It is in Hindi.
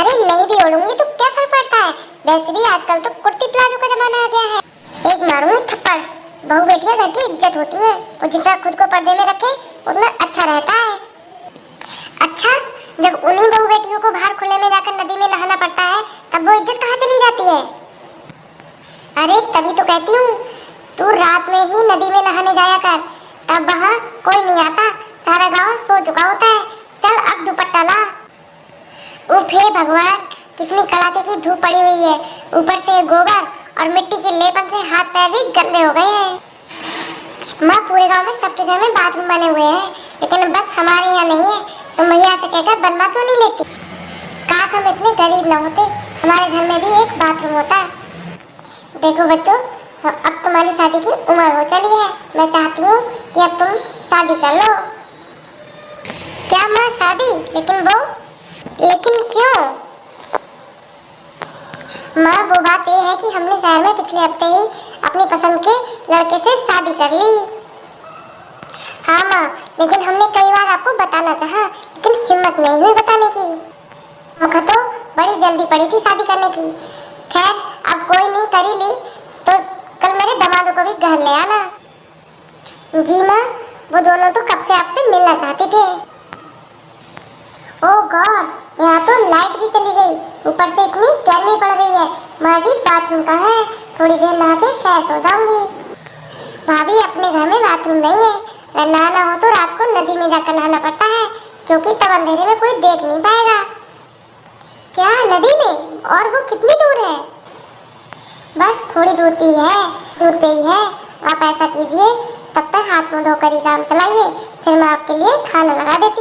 अरे नहीं भी ओढ़ूंगी तो क्या फर्क पड़ता है। वैसे भी आजकल तो कुर्ती प्लाजो का जमाना आ गया है। एक मारूंगी थप्पड़। बहू बेटियां घर की इज्जत होती हैं। वो जितना खुद को पर्दे में रखे उतना अच्छा रहता है। अच्छा, जब उन्हीं बहू बेटियों को बाहर खुले में जाकर नदी में नहाना पड़ता है तब वो इज्जत कहाँ चली जाती है। अरे तभी तो कहती हूँ, तू रात में ही नदी में नहाने जाया कर, तब वहाँ कोई नहीं आता, सारा गांव सो चुका होता है। चल अब दुपट्टा ला। उफ हे भगवान, कितनी कड़ाके की धूप पड़ी हुई है। ऊपर से गोबर और मिट्टी के लेपन से हाथ पैर भी गंदे हो गए हैं। माँ, पूरे गांव में सबके घर में बाथरूम बने हुए हैं, लेकिन बस हमारे यहाँ नहीं है। तो मैया से कहकर बनवा क्यों नहीं लेती। काश हम इतने गरीब ना होते, हमारे घर में भी एक बाथरूम होता। देखो बच्चों, अब तुम्हारी शादी की उम्र हो चली है। मैं चाहती हूँ कि अब तुम शादी कर लो। क्या माँ, शादी? लेकिन क्यों? माँ, वो बात ये है कि हमने शहर में पिछले हफ्ते ही अपनी पसंद के लड़के से शादी कर ली। हाँ माँ, लेकिन हमने कई बार आपको बताना चाहा, लेकिन हिम्मत नहीं हुई बताने की। मुझे तो बड़ी जल्दी पड़ी थी शादी करने की। खैर, अब कोई नहीं, कर ही ली तो कल मेरे दामादों को भी घर ले आना। जी माँ, वो दोनों तो कब से आपसे मिलना चाहते थे। ओह गॉड, यहाँ तो लाइट भी चली गई, ऊपर से इतनी गर्मी पड़ रही है। माँ जी, बाथरूम कहाँ है? थोड़ी देर नहा के फ्रेश हो जाऊंगी। भाभी, अपने घर में बाथरूम नहीं है। अगर नहाना हो तो रात को नदी में जाकर नहाना पड़ता है, क्योंकि तब अंधेरे में कोई देख नहीं पाएगा। क्या नदी में? और वो कितनी दूर है? बस थोड़ी दूर पे ही है। आप ऐसा कीजिए, तब तक हाथ मुंह धोकर ही काम चलाइए, फिर मैं आपके लिए खाना लगा देती